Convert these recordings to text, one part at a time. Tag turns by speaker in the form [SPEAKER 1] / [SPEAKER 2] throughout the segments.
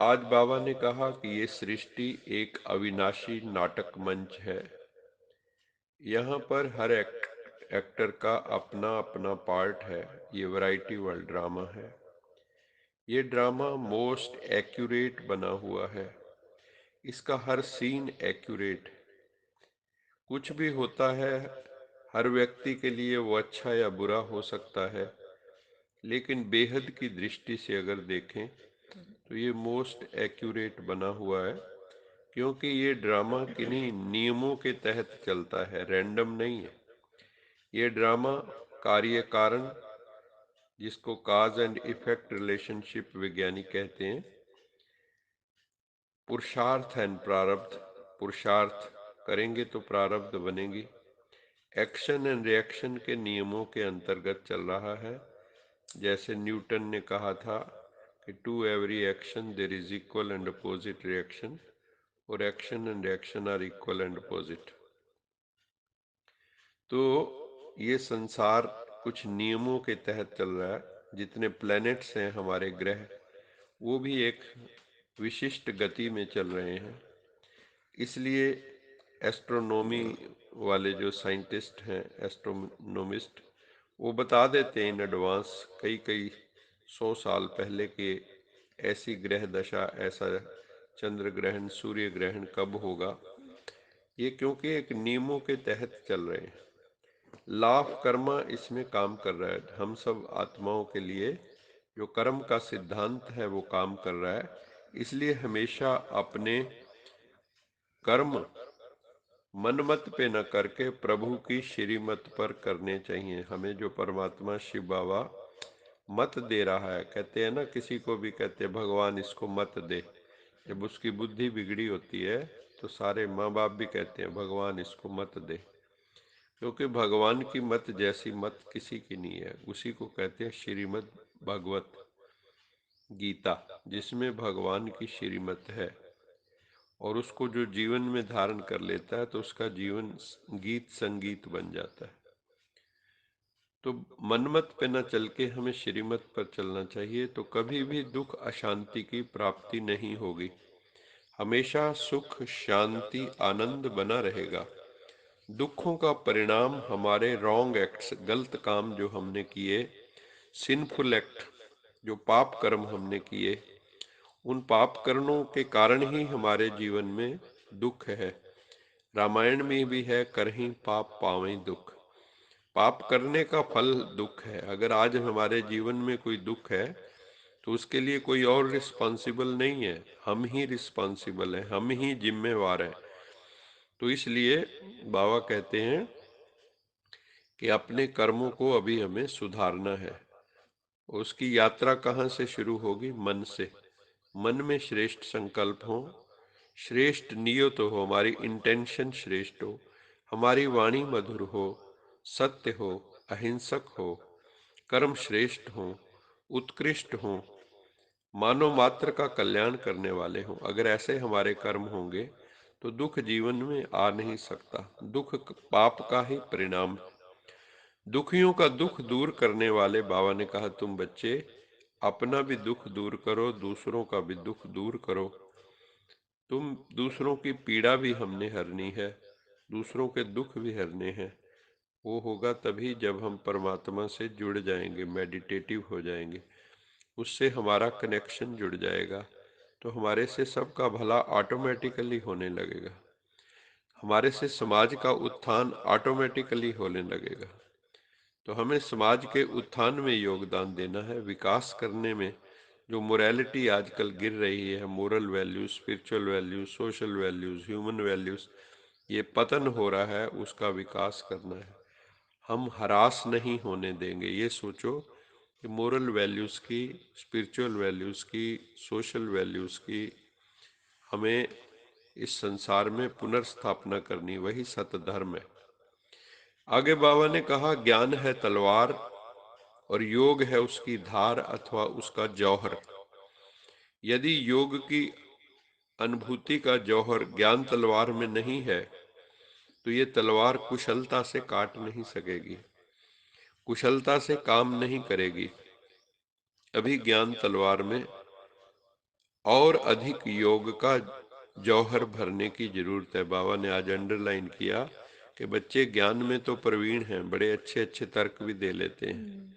[SPEAKER 1] आज बाबा ने कहा कि ये सृष्टि एक अविनाशी नाटक मंच है। यहाँ पर हर एक्टर का अपना अपना पार्ट है। ये वैरायटी वर्ल्ड ड्रामा है। ये ड्रामा मोस्ट एक्यूरेट बना हुआ है। इसका हर सीन एक्यूरेट। कुछ भी होता है, हर व्यक्ति के लिए वो अच्छा या बुरा हो सकता है, लेकिन बेहद की दृष्टि से अगर देखें तो ये मोस्ट एक्यूरेट बना हुआ है, क्योंकि ये ड्रामा किन्हीं नियमों के तहत चलता है, रैंडम नहीं है। ये ड्रामा कार्य कारण, जिसको काज एंड इफेक्ट रिलेशनशिप वैज्ञानिक कहते हैं, पुरुषार्थ एंड प्रारब्ध, पुरुषार्थ करेंगे तो प्रारब्ध बनेगी, एक्शन एंड रिएक्शन के नियमों के अंतर्गत चल रहा है। जैसे न्यूटन ने कहा था कि to every action there is equal and opposite reaction, और action and reaction are equal and opposite. तो ये संसार कुछ नियमों के तहत चल रहा है। जितने प्लैनेट्स हैं हमारे ग्रह, वो भी एक विशिष्ट गति में चल रहे हैं। इसलिए एस्ट्रोनॉमी वाले जो साइंटिस्ट हैं, एस्ट्रोनॉमिस्ट, वो बता देते हैं इन एडवांस, कई कई 100 साल पहले के ऐसी ग्रह दशा, ऐसा चंद्र ग्रहण, सूर्य ग्रहण कब होगा। ये क्योंकि एक नियमों के तहत चल रहे हैं। लॉ ऑफ कर्मा इसमें काम कर रहा है। हम सब आत्माओं के लिए जो कर्म का सिद्धांत है वो काम कर रहा है। इसलिए हमेशा अपने कर्म मनमत पे न करके प्रभु की श्रीमत पर करने चाहिए। हमें जो परमात्मा शिव बाबा मत दे रहा है, कहते हैं ना, किसी को भी कहते हैं भगवान इसको मत दे। जब उसकी बुद्धि बिगड़ी होती है तो सारे माँ बाप भी कहते हैं भगवान इसको मत दे, क्योंकि भगवान की मत जैसी मत किसी की नहीं है। उसी को कहते हैं श्रीमद् भगवत गीता, जिसमें भगवान की श्रीमत है, और उसको जो जीवन में धारण कर लेता है तो उसका जीवन गीत संगीत बन जाता है। तो मनमत पे न चल के हमें श्रीमत पर चलना चाहिए, तो कभी भी दुख अशांति की प्राप्ति नहीं होगी। हमेशा सुख शांति आनंद बना रहेगा। दुखों का परिणाम हमारे रॉन्ग एक्ट्स, गलत काम जो हमने किए, सिनफुल एक्ट, जो पाप कर्म हमने किए, उन पाप कर्मों के कारण ही हमारे जीवन में दुख है। रामायण में भी है, करहिं पाप पावें दुख। पाप करने का फल दुख है। अगर आज हमारे जीवन में कोई दुख है तो उसके लिए कोई और रिस्पॉन्सिबल नहीं है, हम ही रिस्पॉन्सिबल हैं, हम ही जिम्मेवार हैं। तो इसलिए बाबा कहते हैं कि अपने कर्मों को अभी हमें सुधारना है। उसकी यात्रा कहाँ से शुरू होगी? मन से। मन में श्रेष्ठ संकल्प हो, श्रेष्ठ नियत हो, हमारी इंटेंशन श्रेष्ठ हो, हमारी वाणी मधुर हो, सत्य हो, अहिंसक हो, कर्म श्रेष्ठ हो, उत्कृष्ट हो, मानव मात्र का कल्याण करने वाले हों। अगर ऐसे हमारे कर्म होंगे तो दुख जीवन में आ नहीं सकता। दुख पाप का ही परिणाम है। दुखियों का दुख दूर करने वाले बाबा ने कहा, तुम बच्चे अपना भी दुख दूर करो, दूसरों का भी दुख दूर करो। तुम दूसरों की पीड़ा भी हमने हरनी है, दूसरों के दुख भी हरने हैं। वो होगा तभी जब हम परमात्मा से जुड़ जाएंगे, मेडिटेटिव हो जाएंगे, उससे हमारा कनेक्शन जुड़ जाएगा, तो हमारे से सबका भला ऑटोमेटिकली होने लगेगा, हमारे से समाज का उत्थान ऑटोमेटिकली होने लगेगा। तो हमें समाज के उत्थान में योगदान देना है, विकास करने में। जो मोरालिटी आजकल गिर रही है, moral values, spiritual values, social values, human values, ये पतन हो रहा है, उसका विकास करना है। हम हरास नहीं होने देंगे। ये सोचो कि मोरल वैल्यूज की, स्पिरिचुअल वैल्यूज की, सोशल वैल्यूज की हमें इस संसार में पुनर्स्थापना करनी, वही सत धर्म है। आगे बाबा ने कहा, ज्ञान है तलवार और योग है उसकी धार अथवा उसका जौहर। यदि योग की अनुभूति का जौहर ज्ञान तलवार में नहीं है तो ये तलवार कुशलता से काट नहीं सकेगी, कुशलता से काम नहीं करेगी। अभी ज्ञान तलवार में और अधिक योग का जौहर भरने की जरूरत है। बाबा ने आज अंडरलाइन किया कि बच्चे ज्ञान में तो प्रवीण हैं, बड़े अच्छे अच्छे तर्क भी दे लेते हैं,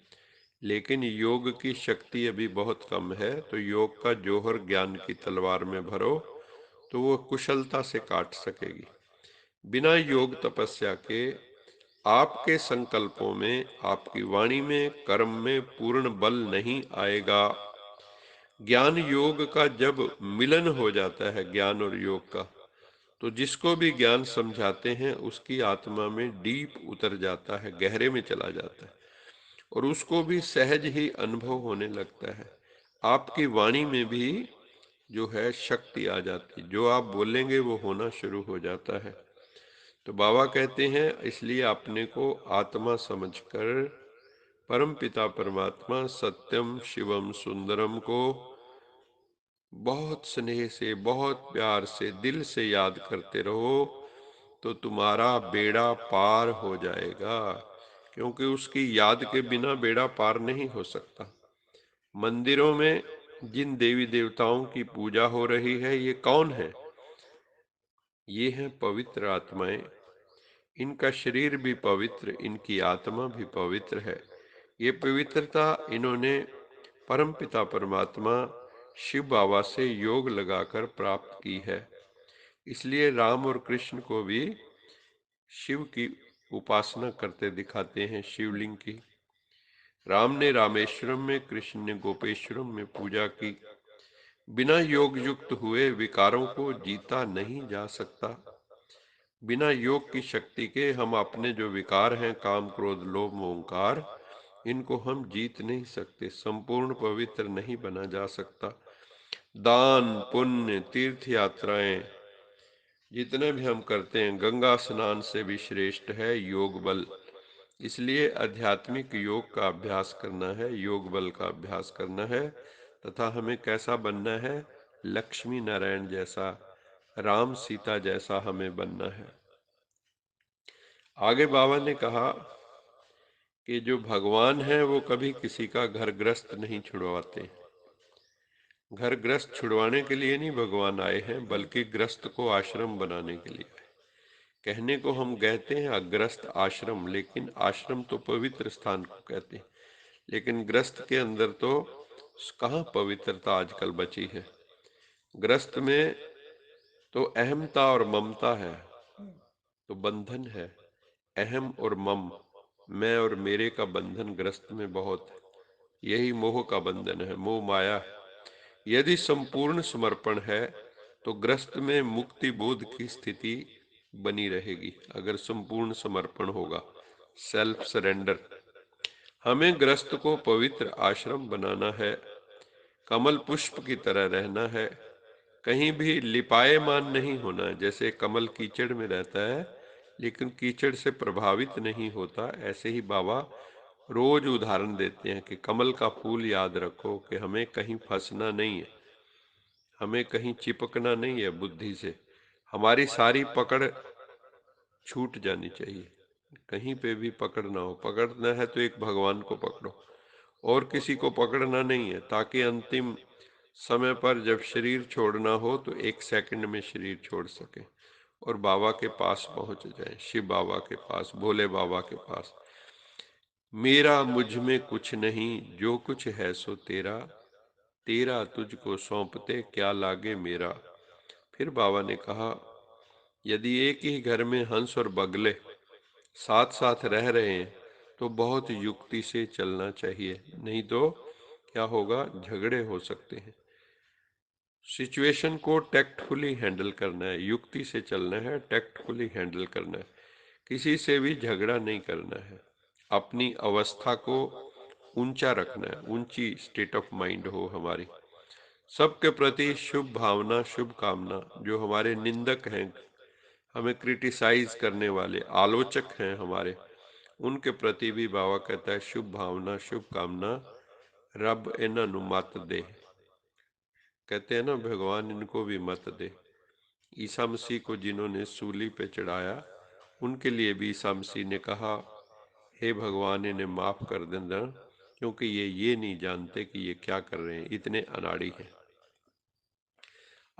[SPEAKER 1] लेकिन योग की शक्ति अभी बहुत कम है। तो योग का जौहर ज्ञान की तलवार में भरो तो वो कुशलता से काट सकेगी। बिना योग तपस्या के आपके संकल्पों में, आपकी वाणी में, कर्म में पूर्ण बल नहीं आएगा। ज्ञान योग का जब मिलन हो जाता है, ज्ञान और योग का, तो जिसको भी ज्ञान समझाते हैं उसकी आत्मा में डीप उतर जाता है, गहरे में चला जाता है, और उसको भी सहज ही अनुभव होने लगता है। आपकी वाणी में भी जो है शक्ति आ जाती, जो आप बोलेंगे वो होना शुरू हो जाता है। तो बाबा कहते हैं इसलिए अपने को आत्मा समझकर परम पिता परमात्मा सत्यम शिवम सुंदरम को बहुत स्नेह से, बहुत प्यार से, दिल से याद करते रहो तो तुम्हारा बेड़ा पार हो जाएगा। क्योंकि उसकी याद के बिना बेड़ा पार नहीं हो सकता। मंदिरों में जिन देवी देवताओं की पूजा हो रही है, ये कौन है? ये हैं पवित्र आत्माएं। इनका शरीर भी पवित्र, इनकी आत्मा भी पवित्र है। ये पवित्रता इन्होंने परमपिता परमात्मा शिव बाबा से योग लगाकर प्राप्त की है। इसलिए राम और कृष्ण को भी शिव की उपासना करते दिखाते हैं, शिवलिंग की। राम ने रामेश्वरम में, कृष्ण ने गोपेश्वरम में पूजा की। बिना योग युक्त हुए विकारों को जीता नहीं जा सकता। बिना योग की शक्ति के हम अपने जो विकार हैं, काम क्रोध लोभ मोहंकार, इनको हम जीत नहीं सकते, संपूर्ण पवित्र नहीं बना जा सकता। दान पुण्य तीर्थ यात्राएं जितने भी हम करते हैं, गंगा स्नान से भी श्रेष्ठ है योग बल। इसलिए आध्यात्मिक योग का अभ्यास करना है, योग बल का अभ्यास करना है, तथा हमें कैसा बनना है? लक्ष्मी नारायण जैसा, राम सीता जैसा हमें बनना है। आगे बाबा ने कहा कि जो भगवान है वो कभी किसी का घर ग्रस्त नहीं छुड़वाते। घर ग्रस्त छुड़वाने के लिए नहीं भगवान आए हैं, बल्कि ग्रस्त को आश्रम बनाने के लिए आए। कहने को हम कहते हैं अग्रस्त आश्रम, लेकिन आश्रम तो पवित्र स्थान को कहते हैं, लेकिन ग्रस्त के अंदर तो कहाँ पवित्रता आजकल बची है। ग्रस्त में तो अहमता और ममता है, तो बंधन है। अहम और मम, मैं और मेरे का बंधन ग्रस्त में बहुत है। यही मोह का बंधन है, मोह माया है। यदि संपूर्ण समर्पण है तो ग्रस्त में मुक्ति बोध की स्थिति बनी रहेगी। अगर संपूर्ण समर्पण होगा, सेल्फ सरेंडर। हमें ग्रस्त को पवित्र आश्रम बनाना है, कमल पुष्प की तरह रहना है, कहीं भी लिपायमान नहीं होना है। जैसे कमल कीचड़ में रहता है लेकिन कीचड़ से प्रभावित नहीं होता, ऐसे ही बाबा रोज उदाहरण देते हैं कि कमल का फूल याद रखो कि हमें कहीं फंसना नहीं है, हमें कहीं चिपकना नहीं है बुद्धि से। हमारी सारी पकड़ छूट जानी चाहिए, कहीं पे भी पकड़ ना हो। पकड़ना है तो एक भगवान को पकड़ो, और किसी को पकड़ना नहीं है, ताकि अंतिम समय पर जब शरीर छोड़ना हो तो 1 सेकंड में शरीर छोड़ सके और बाबा के पास पहुंच जाए, शिव बाबा के पास, भोले बाबा के पास। मेरा मुझ में कुछ नहीं, जो कुछ है सो तेरा, तेरा तुझको सौंपते क्या लागे मेरा। फिर बाबा ने कहा यदि एक ही घर में हंस और बगले साथ साथ रह रहे हैं तो बहुत युक्ति से चलना चाहिए, नहीं तो क्या होगा? झगड़े हो सकते हैं। सिचुएशन को टैक्टफुली हैंडल करना है, युक्ति से चलना है, टैक्टफुली हैंडल करना है, किसी से भी झगड़ा नहीं करना है। अपनी अवस्था को ऊंचा रखना है, ऊंची स्टेट ऑफ माइंड हो हमारी। सबके प्रति शुभ भावना, शुभ कामना। जो हमारे निंदक हैं, हमें क्रिटिसाइज करने वाले आलोचक हैं हमारे, उनके प्रति भी बाबा कहता है शुभ भावना, शुभ कामना। रब इन्हां नू मत दे। कहते हैं ना, भगवान इनको भी मत दे। ईसा मसीह को जिन्होंने सूली पे चढ़ाया, उनके लिए भी ईसा मसीह ने कहा हे भगवान इन्हें माफ कर देना, क्योंकि ये नहीं जानते कि ये क्या कर रहे हैं, इतने अनाड़ी हैं।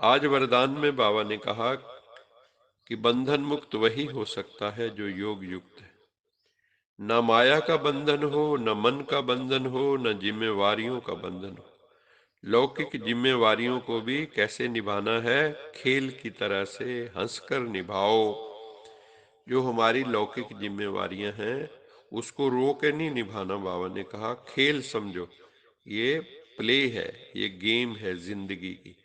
[SPEAKER 1] आज वरदान में बाबा ने कहा कि बंधन मुक्त वही हो सकता है जो योग युक्त है। न माया का बंधन हो, न मन का बंधन हो, न जिम्मेवारियों का बंधन हो। लौकिक जिम्मेवारियों को भी कैसे निभाना है? खेल की तरह से हंसकर निभाओ। जो हमारी लौकिक जिम्मेवारियां हैं उसको रो के नहीं निभाना। बाबा ने कहा खेल समझो, ये प्ले है, ये गेम है जिंदगी की।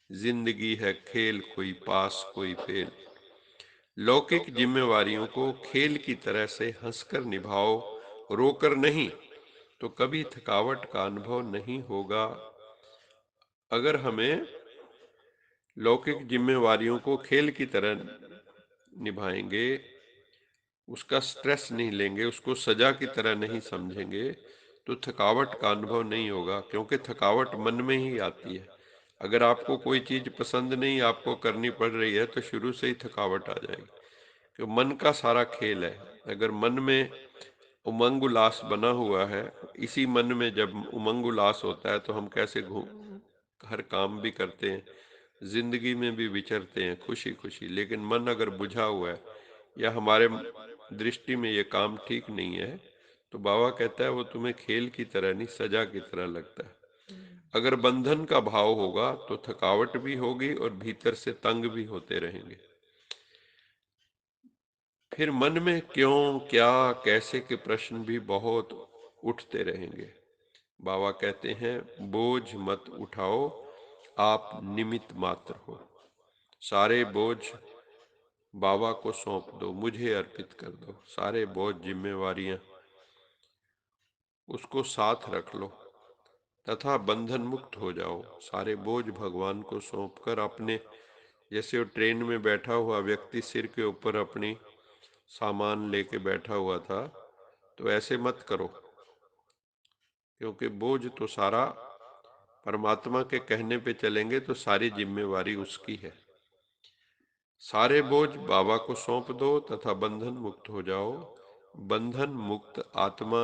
[SPEAKER 1] जिंदगी है खेल, कोई पास कोई फेल। लौकिक जिम्मेवारियों को खेल की तरह से हंसकर निभाओ, रोकर नहीं, तो कभी थकावट का अनुभव नहीं होगा। अगर हमें लौकिक जिम्मेवारियों को खेल की तरह निभाएंगे, उसका स्ट्रेस नहीं लेंगे, उसको सजा की तरह नहीं समझेंगे, तो थकावट का अनुभव नहीं होगा, क्योंकि थकावट मन में ही आती है। अगर आपको कोई चीज पसंद नहीं आपको करनी पड़ रही है तो शुरू से ही थकावट आ जाएगी। कि मन का सारा खेल है। अगर मन में उमंग उल्लास बना हुआ है, इसी मन में जब उमंग उल्लास होता है तो हम कैसे घूम हर काम भी करते हैं, जिंदगी में भी विचरते हैं खुशी खुशी। लेकिन मन अगर बुझा हुआ है या हमारे दृष्टि में ये काम ठीक नहीं है, तो बाबा कहता है वो तुम्हें खेल की तरह नहीं सजा की तरह लगता है। अगर बंधन का भाव होगा तो थकावट भी होगी और भीतर से तंग भी होते रहेंगे। फिर मन में क्यों, क्या, कैसे के प्रश्न भी बहुत उठते रहेंगे। बाबा कहते हैं बोझ मत उठाओ, आप निमित्त मात्र हो। सारे बोझ बाबा को सौंप दो, मुझे अर्पित कर दो। सारे बोझ जिम्मेवारियां उसको साथ रख लो तथा बंधन मुक्त हो जाओ। सारे बोझ भगवान को सौंपकर अपने, जैसे वो ट्रेन में बैठा हुआ व्यक्ति सिर के ऊपर अपनी सामान लेके बैठा हुआ था, तो ऐसे मत करो, क्योंकि बोझ तो सारा परमात्मा के कहने पे चलेंगे तो सारी जिम्मेवारी उसकी है। सारे बोझ बाबा को सौंप दो तथा बंधन मुक्त हो जाओ। बंधन मुक्त आत्मा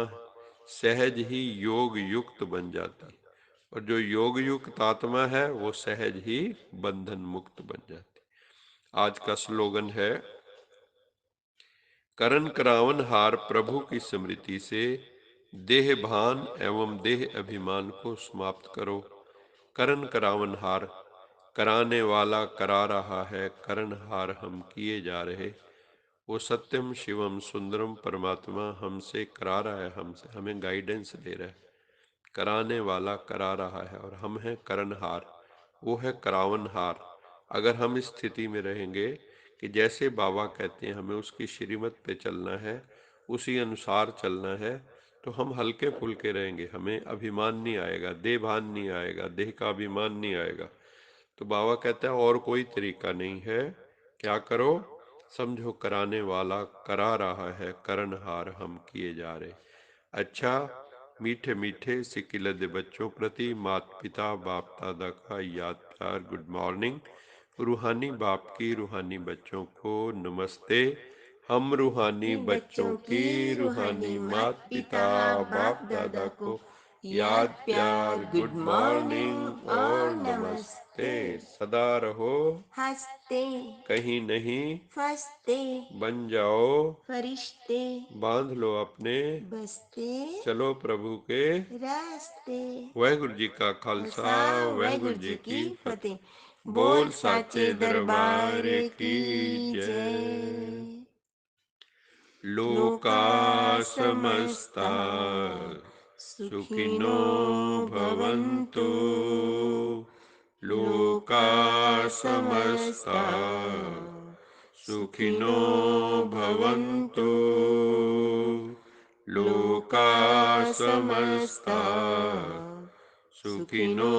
[SPEAKER 1] सहज ही योग युक्त बन जाती, और जो योग युक्त आत्मा है वो सहज ही बंधन मुक्त बन जाती। आज का स्लोगन है करन करावन हार प्रभु की स्मृति से, देह भान एवं देह अभिमान को समाप्त करो। करन करावन हार, कराने वाला करा रहा है, करन हार हम किए जा रहे। वो सत्यम शिवम सुंदरम परमात्मा हमसे करा रहा है, हमसे हमें गाइडेंस दे रहा है। कराने वाला करा रहा है और हम हैं करनहार, वो है करावनहार। अगर हम इस स्थिति में रहेंगे कि जैसे बाबा कहते हैं हमें उसकी श्रीमत पे चलना है, उसी अनुसार चलना है, तो हम हल्के फुल्के रहेंगे। हमें अभिमान नहीं आएगा, देह भान नहीं आएगा, देह का अभिमान नहीं आएगा। तो बाबा कहता है और कोई तरीका नहीं है। क्या करो? समझो कराने वाला करा रहा है, करनहार हम किए जा रहे। अच्छा, मीठे मीठे सिकिलद बच्चों प्रति माता पिता बाप दादा का याद प्यार गुड मॉर्निंग। रूहानी बाप की रूहानी बच्चों को नमस्ते। हम रूहानी बच्चों की रूहानी माता पिता बाप दादा को याद प्यार गुड मॉर्निंग और नमस्ते। सदा रहो हंसते, कहीं नहीं फंसते, बन जाओ फरिश्ते, बांध लो अपने बसते, चलो प्रभु के रास्ते। वाहिगुरु जी का खालसा, वाहिगुरु जी की फतेह। बोल साचे दरबार की जय। लोका समस्ता सुखिनो भवन्तु, लोका समस्ता सुखिनो भवन्तु, लोका समस्ता सुखिनो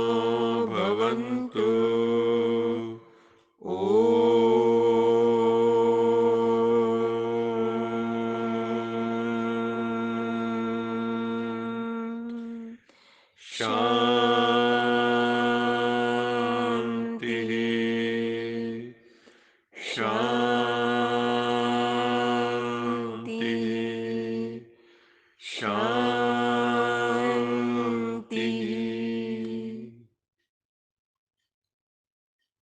[SPEAKER 1] भवन्तु। शांति शांति।